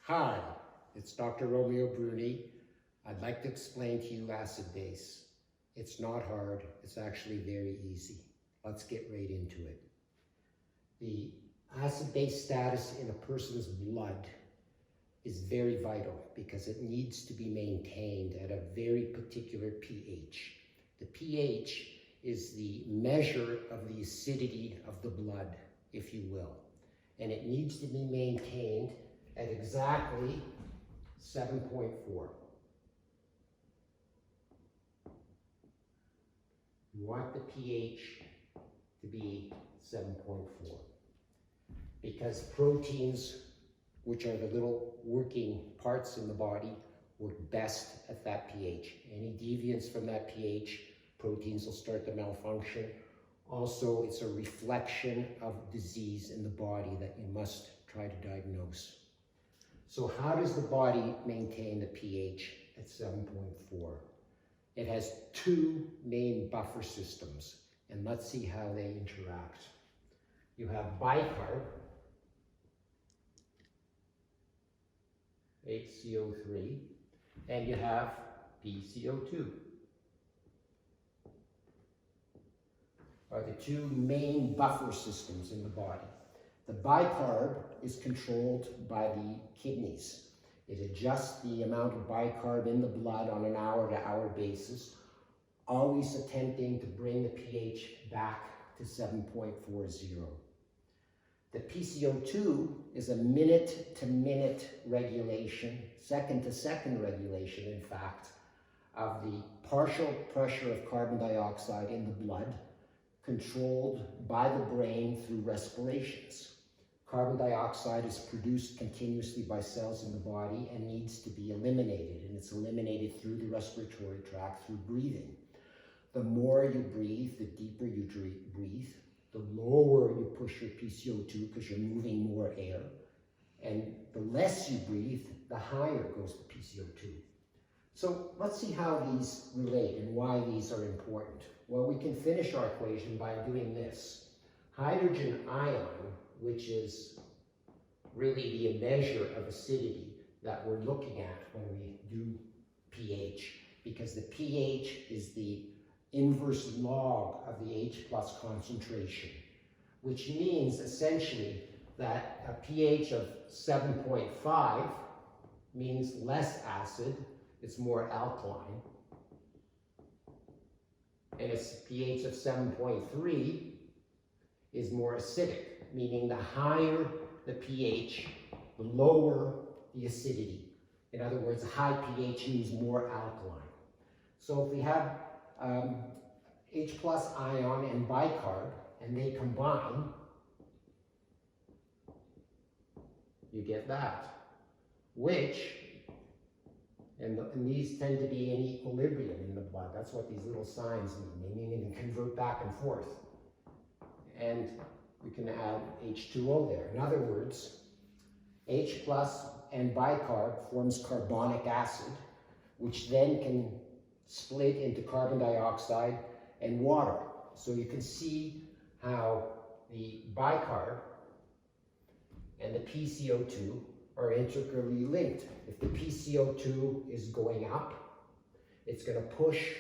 Hi, it's Dr. Romeo Bruni. I'd like to explain to you acid-base. It's not hard, it's actually very easy. Let's get right into it. The acid-base status in a person's blood is very vital because it needs to be maintained at a very particular pH. The pH is the measure of the acidity of the blood, if you will, and it needs to be maintained at exactly 7.4. You want the pH to be 7.4 because proteins, which are the little working parts in the body, work best at that pH. Any deviance from that pH, proteins will start to malfunction. Also, it's a reflection of disease in the body that you must try to diagnose. So how does the body maintain the pH at 7.4? It has two main buffer systems, and let's see how they interact. You have bicarb, HCO3, and you have PCO2. Are the two main buffer systems in the body. The bicarb is controlled by the kidneys. It adjusts the amount of bicarb in the blood on an hour-to-hour basis, always attempting to bring the pH back to 7.40. The PCO2 is a minute-to-minute regulation, second-to-second regulation, in fact, of the partial pressure of carbon dioxide in the blood, controlled by the brain through respirations. Carbon dioxide is produced continuously by cells in the body and needs to be eliminated, and it's eliminated through the respiratory tract through breathing. The more you breathe, the deeper you breathe, the lower you push your PCO2 because you're moving more air, and the less you breathe, the higher goes the PCO2. So let's see how these relate and why these are important. Well, we can finish our equation by doing this. Hydrogen ion, which is really the measure of acidity that we're looking at when we do pH, because the pH is the inverse log of the H+ concentration, which means essentially that a pH of 7.5 means less acid, it's more alkaline, and a pH of 7.3 is more acidic, meaning the higher the pH, the lower the acidity. In other words, a high pH means more alkaline. So if we have H+ ion and bicarb, and they combine, you get that, which, and these tend to be in equilibrium in the blood. That's what these little signs mean, meaning they convert back and forth. And we can add H2O there. In other words, H+ and bicarb forms carbonic acid, which then can split into carbon dioxide and water. So you can see how the bicarb and the PCO2 are integrally linked. If the PCO2 is going up, it's going to push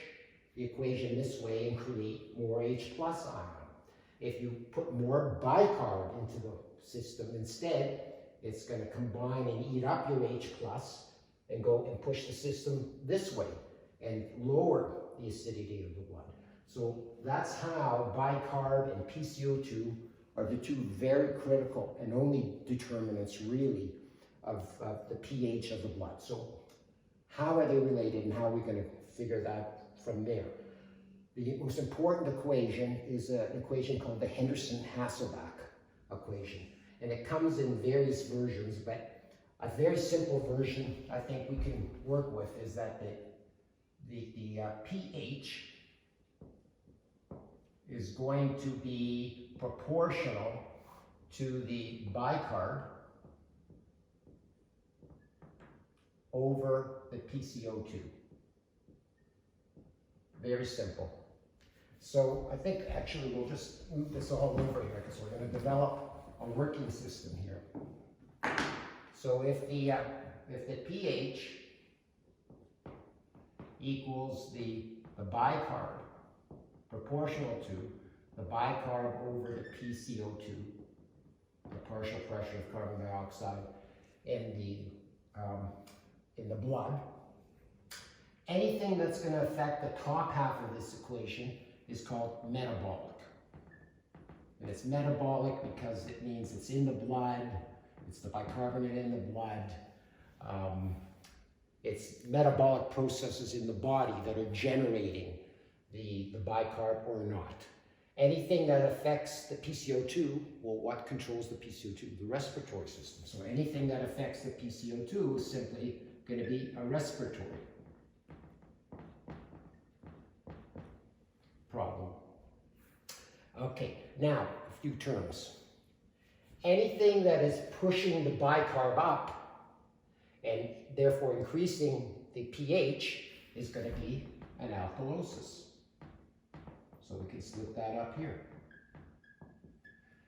the equation this way and create more H+ ion. If you put more bicarb into the system instead, it's going to combine and eat up your H+ and go and push the system this way and lower the acidity of the blood. So that's how bicarb and PCO2 are the two very critical and only determinants really of the pH of the blood. So how are they related and how are we going to figure that from there? The most important equation is an equation called the Henderson-Hasselbalch Equation. And it comes in various versions, but a very simple version I think we can work with is that the pH is going to be proportional to the bicarb over the PCO2. Very simple. So I think actually we'll just move this all over here because we're going to develop a working system here. So if the pH equals the bicarb proportional to the bicarb over the PCO2, the partial pressure of carbon dioxide in the blood, anything that's going to affect the top half of this equation is called metabolic. And it's metabolic because it means it's in the blood, it's the bicarbonate in the blood. It's metabolic processes in the body that are generating the bicarb or not. Anything that affects the PCO2, well, what controls the PCO2? The respiratory system. So anything that affects the PCO2 is simply going to be a respiratory problem. Okay, now a few terms. Anything that is pushing the bicarb up and therefore increasing the pH is going to be an alkalosis. So we can slip that up here.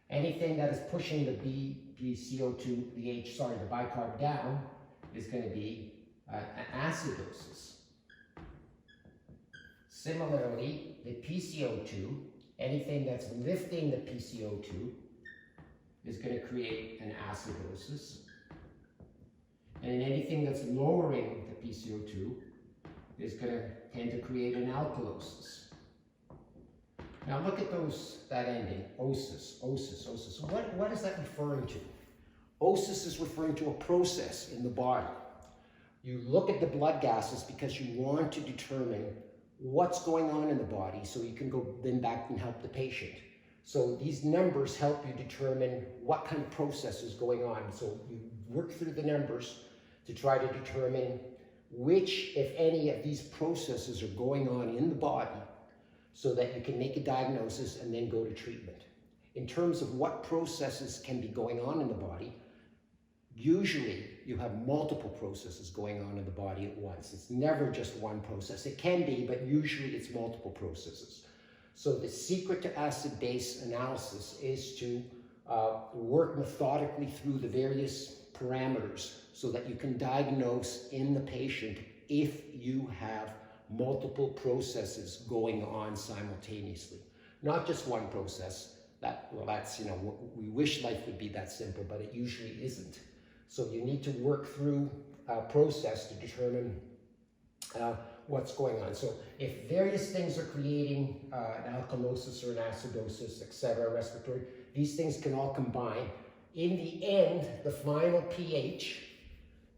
Anything that is pushing the BCO2, the bicarb down is going to be an acidosis. Similarly, the PCO2, anything that's lifting the PCO2 is going to create an acidosis. And anything that's lowering the PCO2 is going to tend to create an alkalosis. Now look at that ending, osis. So what is that referring to? Osis is referring to a process in the body. You look at the blood gases because you want to determine what's going on in the body so you can go then back and help the patient. So these numbers help you determine what kind of process is going on. So you work through the numbers to try to determine which, if any, of these processes are going on in the body so that you can make a diagnosis and then go to treatment. In terms of what processes can be going on in the body, usually you have multiple processes going on in the body at once. It's never just one process. It can be, but usually it's multiple processes. So the secret to acid-base analysis is to work methodically through the various parameters so that you can diagnose in the patient if you have multiple processes going on simultaneously. Not just one process. That's, we wish life would be that simple, but it usually isn't. So you need to work through a process to determine what's going on. So if various things are creating an alkalosis or an acidosis, etc., respiratory, these things can all combine. In the end, the final pH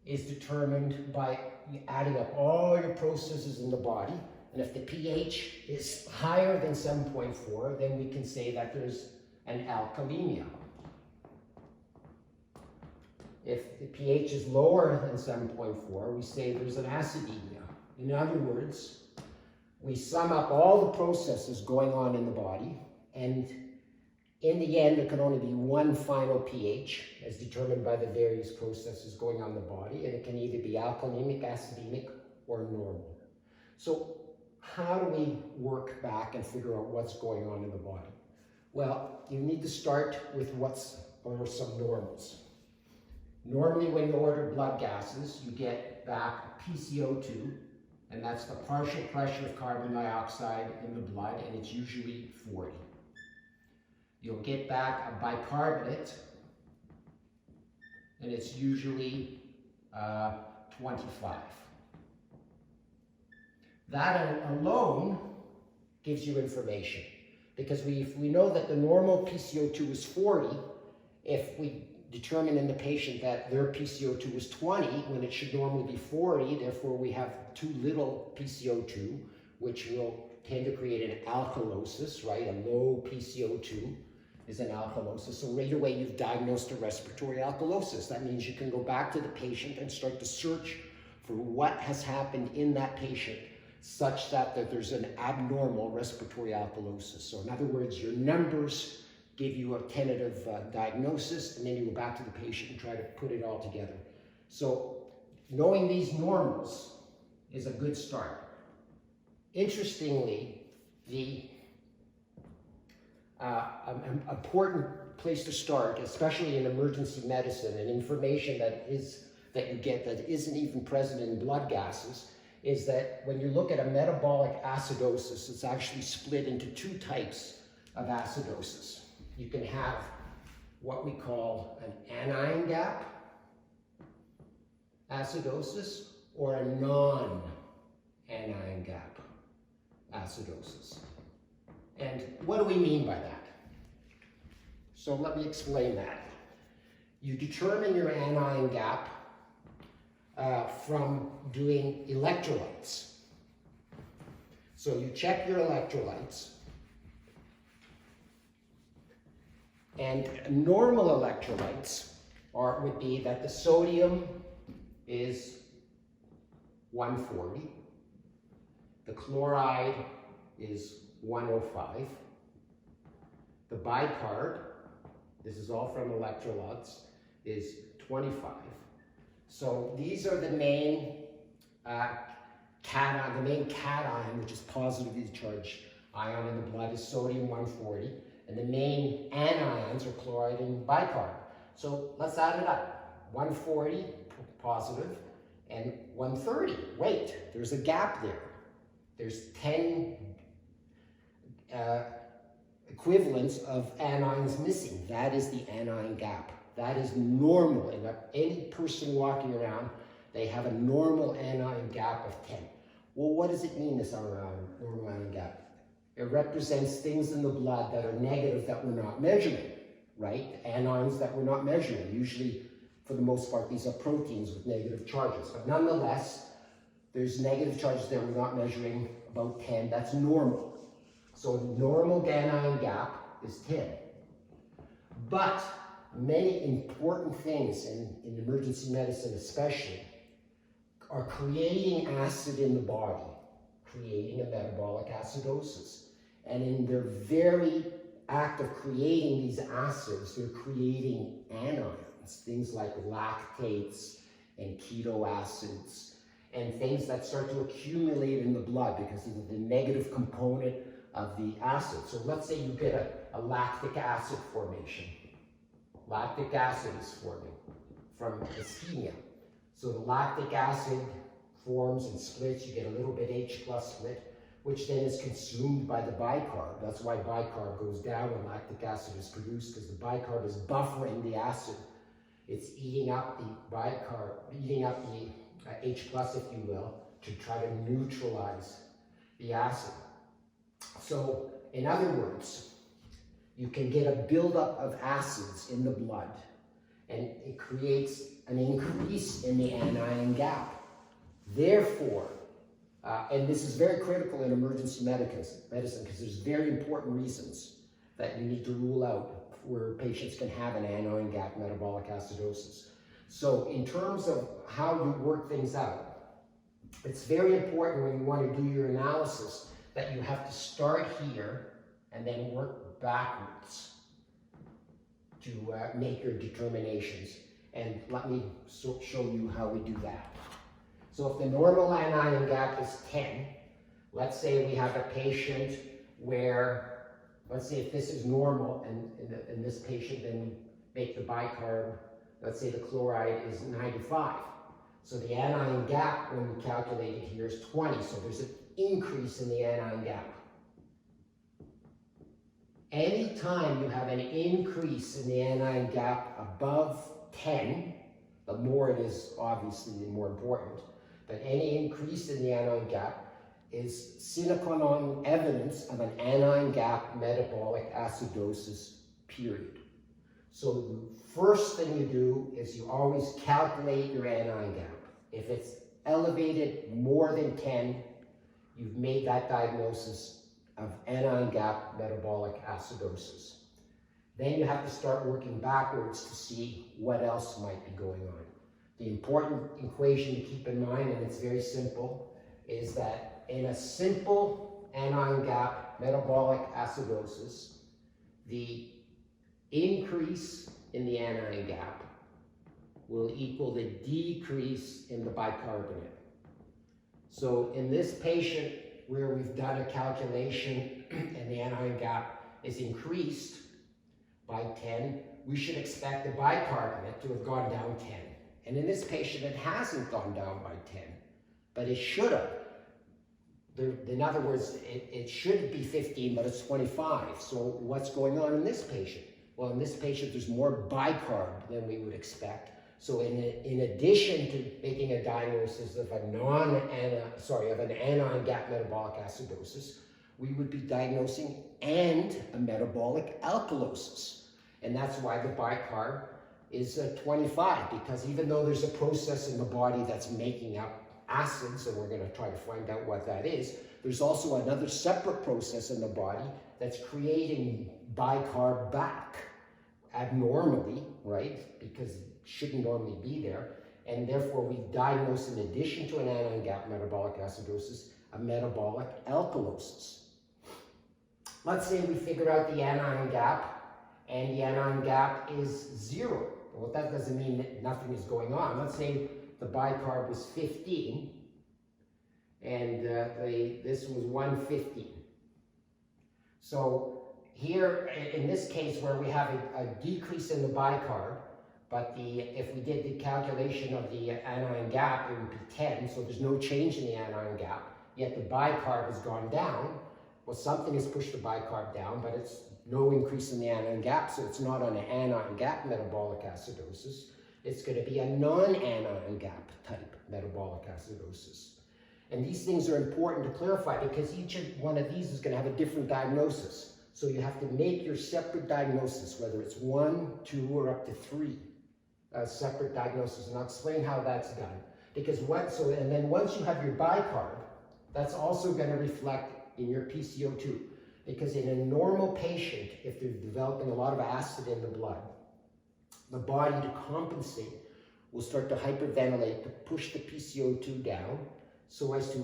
is determined by adding up all your processes in the body. And if the pH is higher than 7.4, then we can say that there's an alkalemia. If the pH is lower than 7.4, we say there's an acidemia. In other words, we sum up all the processes going on in the body, and in the end, there can only be one final pH as determined by the various processes going on in the body, and it can either be alkalemic, acidemic, or normal. So how do we work back and figure out what's going on in the body? Well, you need to start with some normals. Normally, when you order blood gases, you get back PCO2, and that's the partial pressure of carbon dioxide in the blood, and it's usually 40. You'll get back a bicarbonate, and it's usually 25. That alone gives you information, because if we know that the normal PCO2 is 40, if we determine in the patient that their PCO2 is 20 when it should normally be 40, therefore we have too little PCO2, which will tend to create an alkalosis, right? A low PCO2 is an alkalosis. So right away you've diagnosed a respiratory alkalosis. That means you can go back to the patient and start to search for what has happened in that patient such that there's an abnormal respiratory alkalosis. So in other words, your numbers give you a tentative diagnosis, and then you go back to the patient and try to put it all together. So knowing these normals is a good start. Interestingly, the important place to start, especially in emergency medicine and information that you get that isn't even present in blood gases, is that when you look at a metabolic acidosis, it's actually split into two types of acidosis. You can have what we call an anion gap acidosis or a non-anion gap acidosis. And what do we mean by that? So let me explain that. You determine your anion gap from doing electrolytes. So you check your electrolytes, and normal electrolytes would be that the sodium is 140, the chloride is 105, the bicarb, this is all from electrolytes, is 25. So these are the main cation, which is positively charged ion in the blood, is sodium 140, and the main anions are chloride and bicarb. So let's add it up. 140 positive and 130. Wait, there's a gap there. There's 10 equivalents of anions missing. That is the anion gap. That is normal. And any person walking around, they have a normal anion gap of 10. Well, what does it mean, this normal anion gap? It represents things in the blood that are negative that we're not measuring, right? Anions that we're not measuring. Usually, for the most part, these are proteins with negative charges. But nonetheless, there's negative charges there we're not measuring, about 10. That's normal. So normal anion gap is 10. But many important things in emergency medicine especially are creating acid in the body, creating a metabolic acidosis. And in their very act of creating these acids, they're creating anions, things like lactates and keto acids, and things that start to accumulate in the blood because of the negative component of the acid. So let's say you get a lactic acid formation. Lactic acid is forming from ischemia. So the lactic acid forms and splits, you get a little bit H+ split, which then is consumed by the bicarb. That's why bicarb goes down when lactic acid is produced, because the bicarb is buffering the acid. It's eating up the bicarb, eating up the H+, if you will, to try to neutralize the acid. So, in other words, you can get a buildup of acids in the blood, and it creates an increase in the anion gap. Therefore, and this is very critical in emergency medicine because there's very important reasons that you need to rule out where patients can have an anion gap metabolic acidosis. So in terms of how you work things out, it's very important when you want to do your analysis that you have to start here and then work backwards to make your determinations. And let me show you how we do that. So if the normal anion gap is 10, let's say we have a patient where, let's say if this is normal and in this patient, then we make the bicarb, let's say the chloride is 95. So the anion gap when we calculate it here is 20, so there's an increase in the anion gap. Anytime you have an increase in the anion gap above 10, the more it is, obviously, the more important. But any increase in the anion gap is sine qua non evidence of an anion gap metabolic acidosis, period. So the first thing you do is you always calculate your anion gap. If it's elevated more than 10, you've made that diagnosis of anion gap metabolic acidosis. Then you have to start working backwards to see what else might be going on. The important equation to keep in mind, and it's very simple, is that in a simple anion gap metabolic acidosis, the increase in the anion gap will equal the decrease in the bicarbonate. So in this patient where we've done a calculation and the anion gap is increased, by 10, we should expect the bicarbonate to have gone down 10. And in this patient, it hasn't gone down by 10, but it should have. In other words, it should be 15, but it's 25. So what's going on in this patient? Well, in this patient, there's more bicarb than we would expect. So in addition to making a diagnosis of an anion gap metabolic acidosis, we would be diagnosing and a metabolic alkalosis. And that's why the bicarb is 25, because even though there's a process in the body that's making up acids, and we're going to try to find out what that is, there's also another separate process in the body that's creating bicarb back abnormally, right? Because it shouldn't normally be there. And therefore, we diagnose, in addition to an anion gap metabolic acidosis, a metabolic alkalosis. Let's say we figure out the anion gap, and the anion gap is 0. Well, that doesn't mean that nothing is going on. Let's say the bicarb was 15, and this was 115. So here, in this case, where we have a decrease in the bicarb, but if we did the calculation of the anion gap, it would be 10, so there's no change in the anion gap, yet the bicarb has gone down. Well, something has pushed the bicarb down, but it's no increase in the anion gap, so it's not an anion gap metabolic acidosis. It's going to be a non-anion gap type metabolic acidosis. And these things are important to clarify because each one of these is going to have a different diagnosis. So you have to make your separate diagnosis, whether it's 1, 2, or up to 3 separate diagnoses. And I'll explain how that's done. Because and then once you have your bicarb, that's also going to reflect in your PCO2. Because in a normal patient, if they're developing a lot of acid in the blood, the body, to compensate, will start to hyperventilate to push the PCO2 down so as to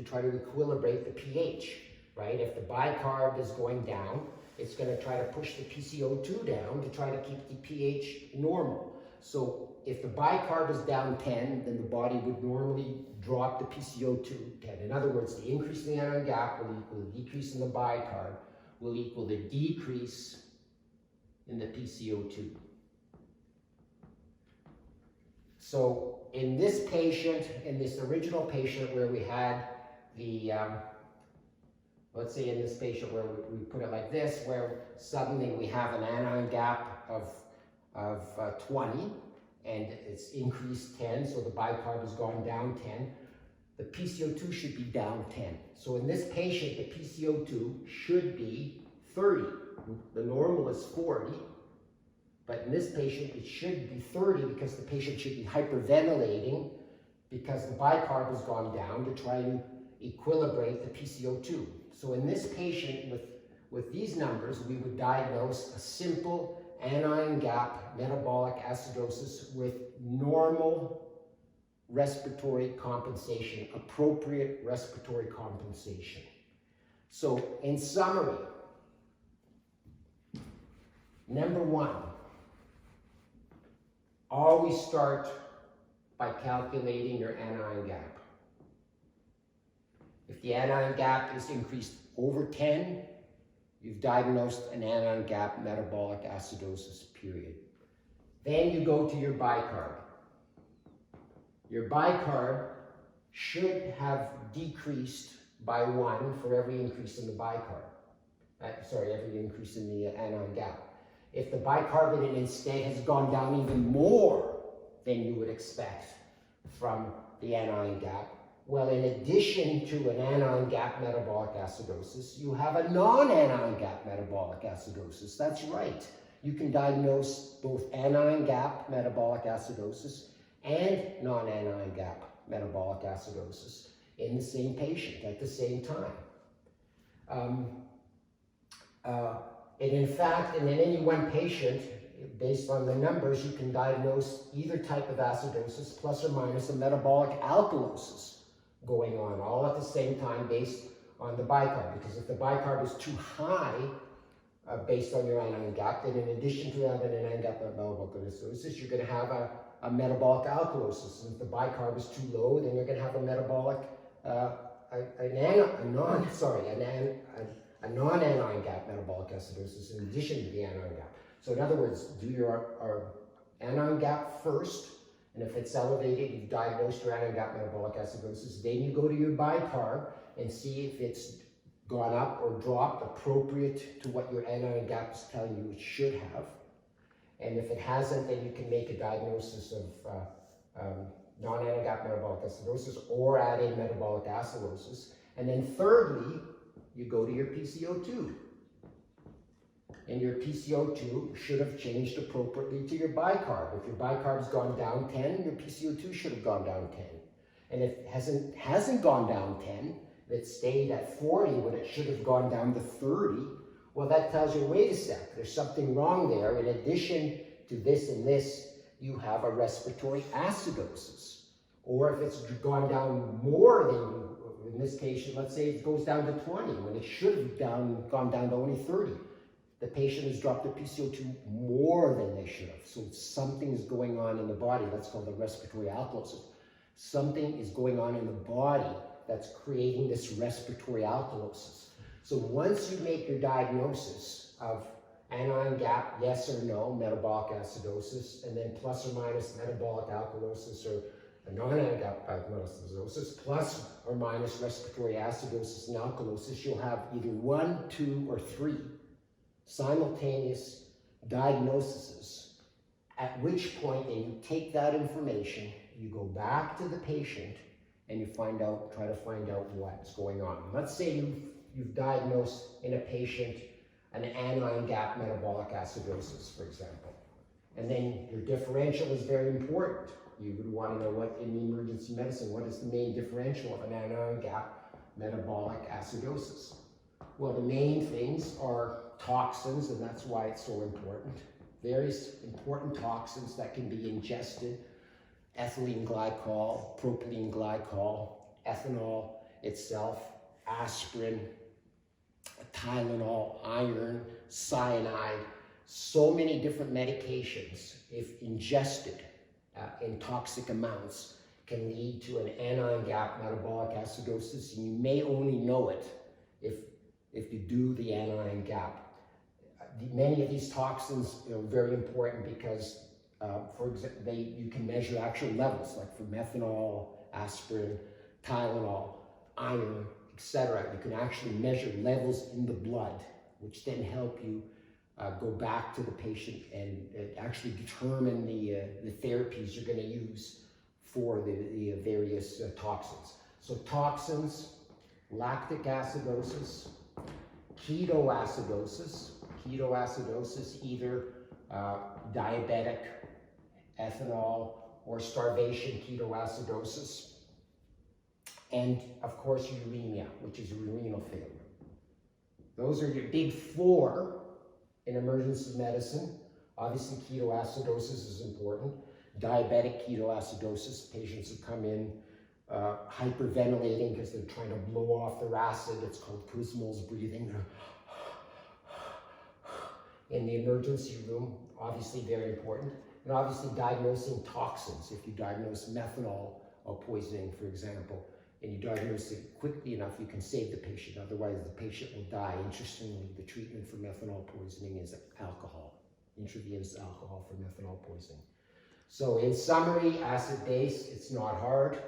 try to equilibrate the pH, right? If the bicarb is going down, it's going to try to push the PCO2 down to try to keep the pH normal. So if the bicarb is down 10, then the body would normally drop the PCO2 10. In other words, the increase in the anion gap will equal the decrease in the bicarb, will equal the decrease in the PCO2. So in this patient, in this original patient where we had the, let's say in this patient where we put it like this, where suddenly we have an anion gap of 20, and it's increased 10, so the bicarb has gone down 10, the PCO2 should be down 10. So in this patient, the PCO2 should be 30. The normal is 40, but in this patient, it should be 30 because the patient should be hyperventilating because the bicarb has gone down to try to equilibrate the PCO2. So in this patient, with these numbers, we would diagnose a simple anion gap metabolic acidosis with normal respiratory compensation, appropriate respiratory compensation. So in summary, number 1, always start by calculating your anion gap. If the anion gap is increased over 10, you've diagnosed an anion gap metabolic acidosis, period. Then you go to your bicarb. Your bicarb should have decreased by 1 for every increase in the bicarb. Every increase in the anion gap. If the bicarbonate instead has gone down even more than you would expect from the anion gap, well, in addition to an anion gap metabolic acidosis, you have a non-anion gap metabolic acidosis. That's right. You can diagnose both anion gap metabolic acidosis and non-anion gap metabolic acidosis in the same patient at the same time. And in fact, in any one patient, based on the numbers, you can diagnose either type of acidosis plus or minus a metabolic alkalosis going on, all at the same time based on the bicarb. Because if the bicarb is too high, based on your anion gap, then in addition to having an anion gap metabolic acidosis, you're going to have a metabolic alkalosis. And if the bicarb is too low, then you're going to have a metabolic, a non-anion gap metabolic acidosis in addition to the anion gap. So in other words, do your anion gap first, and if it's elevated, you've diagnosed your anion gap metabolic acidosis. Then you go to your bicarb and see if it's gone up or dropped appropriate to what your anion gap is telling you it should have. And if it hasn't, then you can make a diagnosis of non-anion gap metabolic acidosis or add in metabolic acidosis. And then thirdly, you go to your PCO2. And your PCO2 should have changed appropriately to your bicarb. If your bicarb's gone down 10, your PCO2 should have gone down 10. And if it hasn't gone down 10, it stayed at 40 when it should have gone down to 30, well, that tells you, wait a sec, there's something wrong there. In addition to this and this, you have a respiratory acidosis. Or if it's gone down more than, in this patient, let's say it goes down to 20 when it should have gone down to only 30. The patient has dropped their PCO2 more than they should have. So something is going on in the body. That's called the respiratory alkalosis. Something is going on in the body that's creating this respiratory alkalosis. So once you make your diagnosis of anion gap, yes or no, metabolic acidosis, and then plus or minus metabolic alkalosis or a non-anion gap metabolic acidosis, plus or minus respiratory acidosis and alkalosis, you'll have either 1, 2, or 3 simultaneous diagnoses, at which point then you take that information, you go back to the patient, and you try to find out what's going on. Let's say you've diagnosed in a patient an anion gap metabolic acidosis, for example. And then your differential is very important. You would want to know what, in emergency medicine, what is the main differential of an anion gap metabolic acidosis? Well, the main things are toxins, and that's why it's so important. Various important toxins that can be ingested: ethylene glycol, propylene glycol, ethanol itself, aspirin, Tylenol, iron, cyanide. So many different medications, if ingested in toxic amounts, can lead to an anion gap metabolic acidosis, and you may only know it if you do the anion gap. Many of these toxins are very important because, for example, you can measure actual levels, like for methanol, aspirin, Tylenol, iron, etc. You can actually measure levels in the blood, which then help you go back to the patient and actually determine the therapies you're going to use for the various toxins. So toxins, lactic acidosis, ketoacidosis, either diabetic, ethanol, or starvation ketoacidosis, and of course uremia, which is renal failure. Those are your big 4 in emergency medicine. Obviously ketoacidosis is important. Diabetic ketoacidosis, patients who come in hyperventilating because they're trying to blow off their acid. It's called Kussmaul's breathing. In the emergency room, obviously very important. And obviously diagnosing toxins. If you diagnose methanol poisoning, for example, and you diagnose it quickly enough, you can save the patient. Otherwise, the patient will die. Interestingly, the treatment for methanol poisoning is alcohol, intravenous alcohol for methanol poisoning. So in summary, acid-base, it's not hard.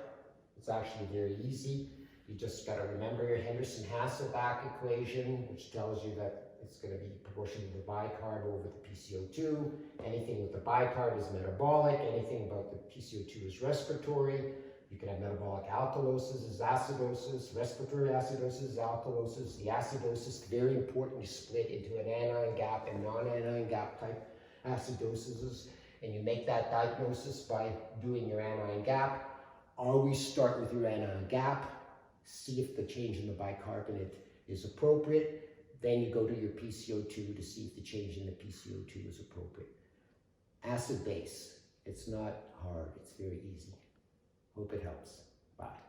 It's actually very easy. You just got to remember your Henderson-Hasselbalch equation, which tells you that it's going to be proportional to the bicarb over the PCO2. Anything with the bicarb is metabolic. Anything about the PCO2 is respiratory. You can have metabolic alkalosis as acidosis, respiratory acidosis as alkalosis. The acidosis, very important, you split into an anion gap and non-anion gap type acidoses. And you make that diagnosis by doing your anion gap. Always start with your anion gap. See if the change in the bicarbonate is appropriate. Then you go to your PCO2 to see if the change in the PCO2 is appropriate. Acid base, it's not hard, it's very easy. Hope it helps. Bye.